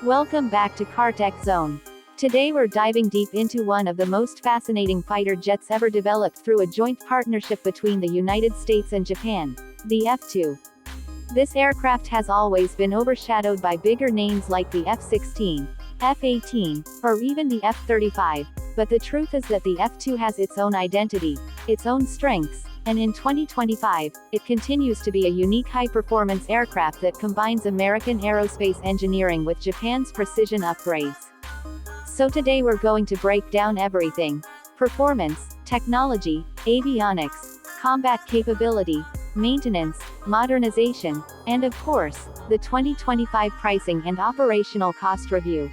Welcome back to Kartech Zone. Today we're diving deep into one of the most fascinating fighter jets ever developed through a joint partnership between the United States and Japan, the F-2. This aircraft has always been overshadowed by bigger names like the F-16, F-18, or even the F-35, but the truth is that the F-2 has its own identity, its own strengths, and in 2025, it continues to be a unique high-performance aircraft that combines American aerospace engineering with Japan's precision upgrades. So today we're going to break down everything: performance, technology, avionics, combat capability, maintenance, modernization, and of course, the 2025 pricing and operational cost review.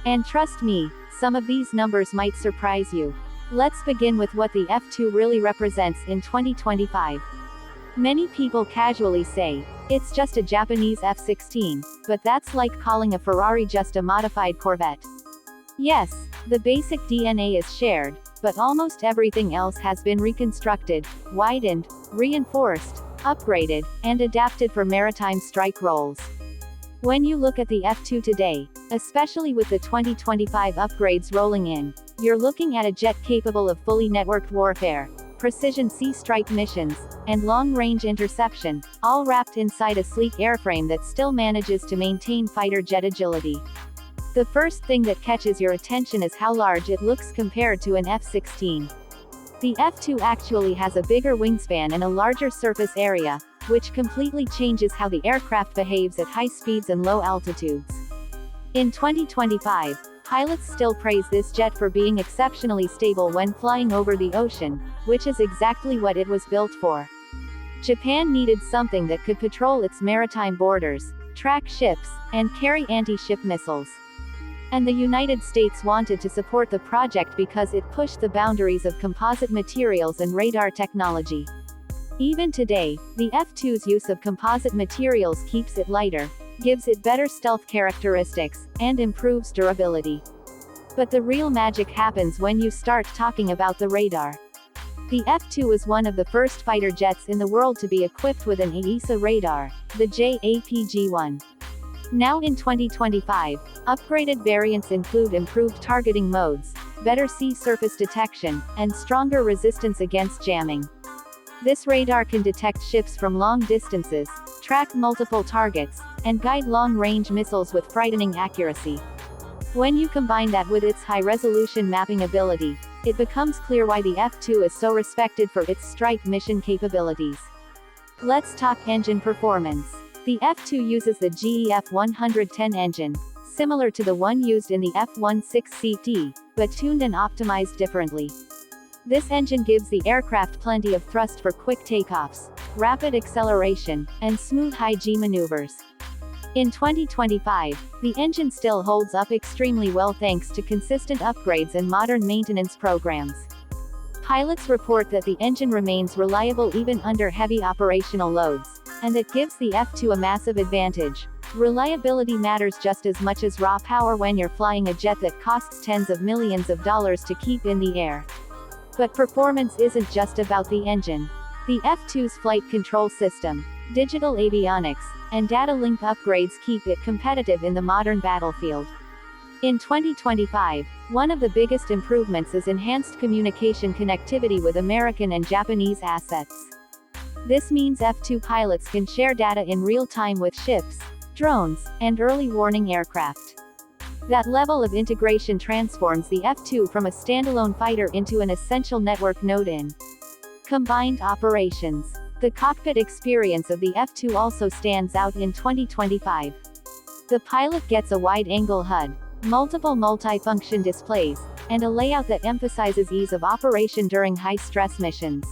And trust me, some of these numbers might surprise you. Let's begin with what the F-2 really represents in 2025. Many people casually say, it's just a Japanese F-16, but that's like calling a Ferrari just a modified Corvette. Yes, the basic DNA is shared, but almost everything else has been reconstructed, widened, reinforced, upgraded, and adapted for maritime strike roles. When you look at the F-2 today, especially with the 2025 upgrades rolling in, you're looking at a jet capable of fully networked warfare, precision sea strike missions, and long-range interception, all wrapped inside a sleek airframe that still manages to maintain fighter jet agility. The first thing that catches your attention is how large it looks compared to an F-16. The F-2 actually has a bigger wingspan and a larger surface area, which completely changes how the aircraft behaves at high speeds and low altitudes. In 2025, pilots still praise this jet for being exceptionally stable when flying over the ocean, which is exactly what it was built for. Japan needed something that could patrol its maritime borders, track ships, and carry anti-ship missiles. And the United States wanted to support the project because it pushed the boundaries of composite materials and radar technology. Even today, the F-2's use of composite materials keeps it lighter, gives it better stealth characteristics, and improves durability. But the real magic happens when you start talking about the radar. The F-2 is one of the first fighter jets in the world to be equipped with an AESA radar, the JAPG-1. Now in 2025, upgraded variants include improved targeting modes, better sea surface detection, and stronger resistance against jamming. This radar can detect ships from long distances, track multiple targets, and guide long-range missiles with frightening accuracy. When you combine that with its high-resolution mapping ability, it becomes clear why the F-2 is so respected for its strike mission capabilities. Let's talk engine performance. The F-2 uses the GE F110 engine, similar to the one used in the F-16CT, but tuned and optimized differently. This engine gives the aircraft plenty of thrust for quick takeoffs, rapid acceleration, and smooth high-G maneuvers. In 2025, the engine still holds up extremely well thanks to consistent upgrades and modern maintenance programs. Pilots report that the engine remains reliable even under heavy operational loads, and that gives the F-2 a massive advantage. Reliability matters just as much as raw power when you're flying a jet that costs tens of millions of dollars to keep in the air. But performance isn't just about the engine. The F-2's flight control system, digital avionics, and data link upgrades keep it competitive in the modern battlefield. In 2025, one of the biggest improvements is enhanced communication connectivity with American and Japanese assets. This means F-2 pilots can share data in real time with ships, drones, and early warning aircraft. That level of integration transforms the F-2 from a standalone fighter into an essential network node in combined operations. The cockpit experience of the F-2 also stands out in 2025. The pilot gets a wide-angle HUD, multiple multifunction displays, and a layout that emphasizes ease of operation during high-stress missions.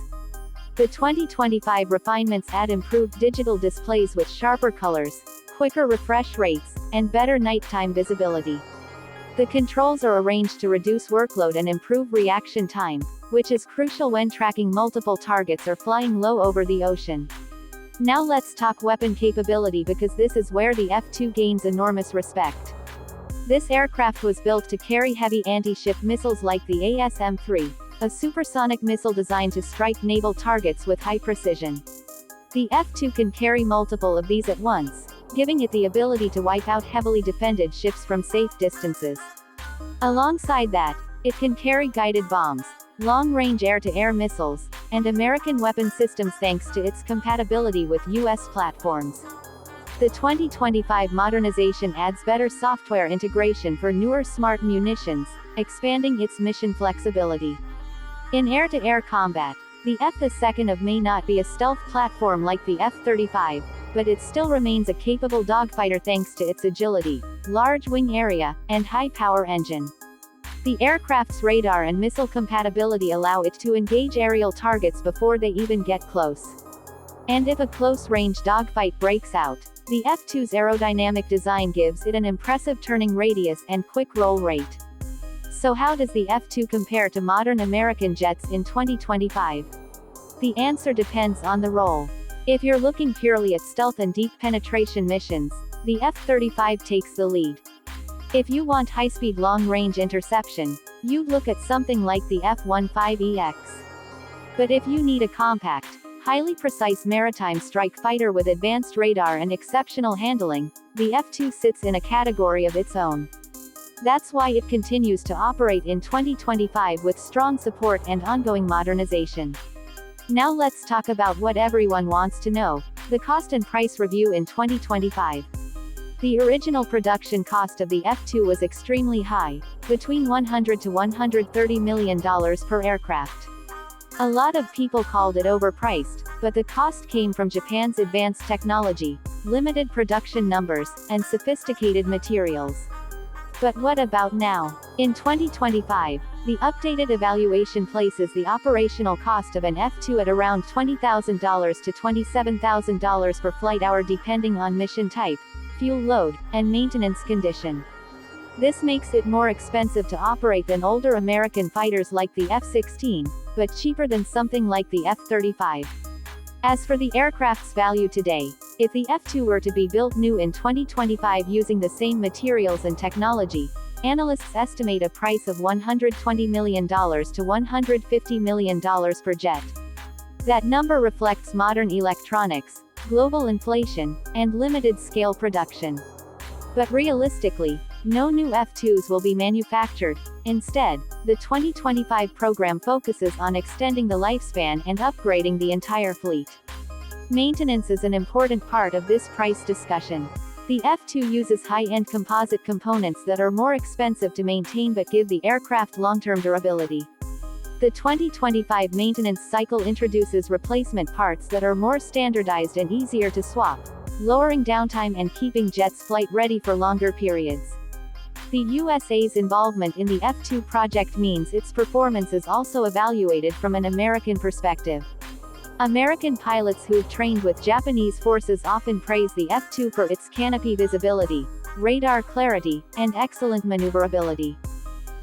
The 2025 refinements add improved digital displays with sharper colors, quicker refresh rates, and better nighttime visibility. The controls are arranged to reduce workload and improve reaction time, which is crucial when tracking multiple targets or flying low over the ocean. Now let's talk weapon capability because this is where the F-2 gains enormous respect. This aircraft was built to carry heavy anti-ship missiles like the ASM-3, a supersonic missile designed to strike naval targets with high precision. The F-2 can carry multiple of these at once, giving it the ability to wipe out heavily defended ships from safe distances. Alongside that, it can carry guided bombs, long-range air-to-air missiles, and American weapon systems thanks to its compatibility with U.S. platforms. The 2025 modernization adds better software integration for newer smart munitions, expanding its mission flexibility. In air-to-air combat, the F-2 may not be a stealth platform like the F-35, but it still remains a capable dogfighter thanks to its agility, large wing area, and high-power engine. The aircraft's radar and missile compatibility allow it to engage aerial targets before they even get close. And if a close-range dogfight breaks out, the F-2's aerodynamic design gives it an impressive turning radius and quick roll rate. So how does the F-2 compare to modern American jets in 2025? The answer depends on the role. If you're looking purely at stealth and deep penetration missions, the F-35 takes the lead. If you want high-speed long-range interception, you'd look at something like the F-15EX. But if you need a compact, highly precise maritime strike fighter with advanced radar and exceptional handling, the F-2 sits in a category of its own. That's why it continues to operate in 2025 with strong support and ongoing modernization. Now let's talk about what everyone wants to know, the cost and price review in 2025. The original production cost of the F-2 was extremely high, between $100 to $130 million per aircraft. A lot of people called it overpriced, but the cost came from Japan's advanced technology, limited production numbers, and sophisticated materials. But what about now? In 2025, the updated evaluation places the operational cost of an F-2 at around $20,000 to $27,000 per flight hour depending on mission type, fuel load, and maintenance condition. This makes it more expensive to operate than older American fighters like the F-16, but cheaper than something like the F-35. As for the aircraft's value today, if the F-2 were to be built new in 2025 using the same materials and technology, analysts estimate a price of $120 million to $150 million per jet. That number reflects modern electronics, global inflation, and limited-scale production. But realistically, no new F-2s will be manufactured. Instead, the 2025 program focuses on extending the lifespan and upgrading the entire fleet. Maintenance is an important part of this price discussion. The F-2 uses high-end composite components that are more expensive to maintain but give the aircraft long-term durability. The 2025 maintenance cycle introduces replacement parts that are more standardized and easier to swap, lowering downtime and keeping jets flight-ready for longer periods. The USA's involvement in the F-2 project means its performance is also evaluated from an American perspective. American pilots who've trained with Japanese forces often praise the F-2 for its canopy visibility, radar clarity, and excellent maneuverability.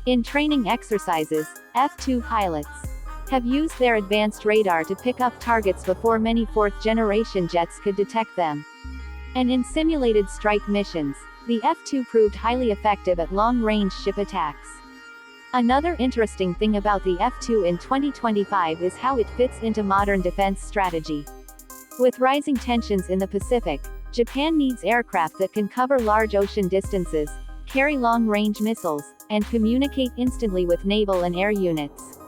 In training exercises, F-2 pilots have used their advanced radar to pick up targets before many fourth-generation jets could detect them. And in simulated strike missions, the F-2 proved highly effective at long-range ship attacks. Another interesting thing about the F-2 in 2025 is how it fits into modern defense strategy. With rising tensions in the Pacific, Japan needs aircraft that can cover large ocean distances, carry long-range missiles, and communicate instantly with naval and air units.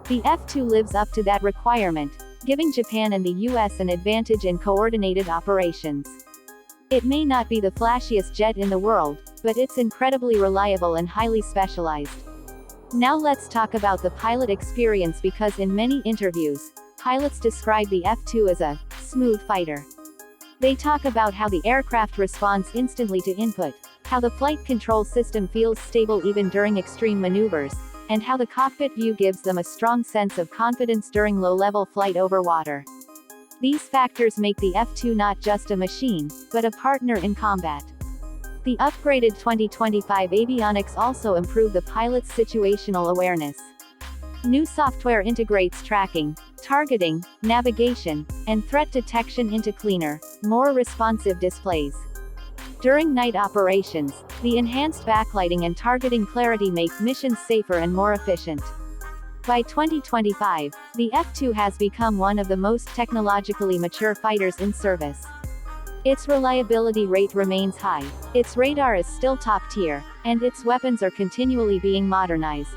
The F-2 lives up to that requirement, giving Japan and the US an advantage in coordinated operations. It may not be the flashiest jet in the world, but it's incredibly reliable and highly specialized. Now let's talk about the pilot experience because in many interviews, pilots describe the F-2 as a smooth fighter. They talk about how the aircraft responds instantly to input, how the flight control system feels stable even during extreme maneuvers, and how the cockpit view gives them a strong sense of confidence during low-level flight over water. These factors make the F-2 not just a machine, but a partner in combat. The upgraded 2025 avionics also improve the pilot's situational awareness. New software integrates tracking, targeting, navigation, and threat detection into cleaner, more responsive displays. During night operations, the enhanced backlighting and targeting clarity make missions safer and more efficient. By 2025, the F-2 has become one of the most technologically mature fighters in service. Its reliability rate remains high, its radar is still top tier, and its weapons are continually being modernized.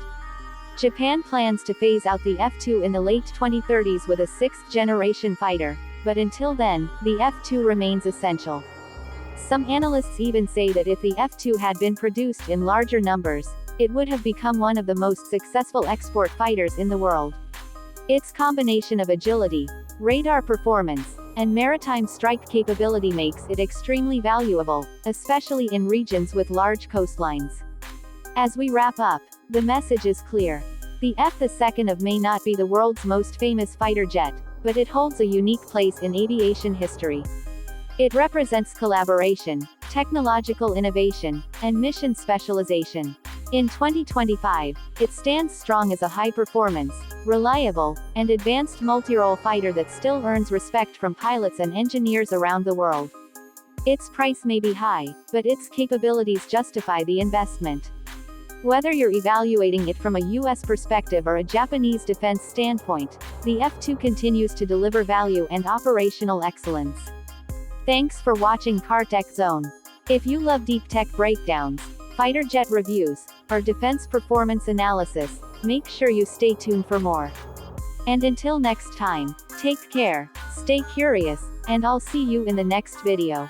Japan plans to phase out the F-2 in the late 2030s with a sixth-generation fighter, but until then, the F-2 remains essential. Some analysts even say that if the F-2 had been produced in larger numbers, it would have become one of the most successful export fighters in the world. Its combination of agility, radar performance, and maritime strike capability makes it extremely valuable, especially in regions with large coastlines. As we wrap up, the message is clear. The F-2 may not be the world's most famous fighter jet, but it holds a unique place in aviation history. It represents collaboration, technological innovation, and mission specialization. In 2025, it stands strong as a high-performance, reliable, and advanced multirole fighter that still earns respect from pilots and engineers around the world. Its price may be high, but its capabilities justify the investment. Whether you're evaluating it from a U.S. perspective or a Japanese defense standpoint, the F-2 continues to deliver value and operational excellence. Thanks for watching Car Tech Zone. If you love deep tech breakdowns, fighter jet reviews, or defense performance analysis, make sure you stay tuned for more. And until next time, take care, stay curious, and I'll see you in the next video.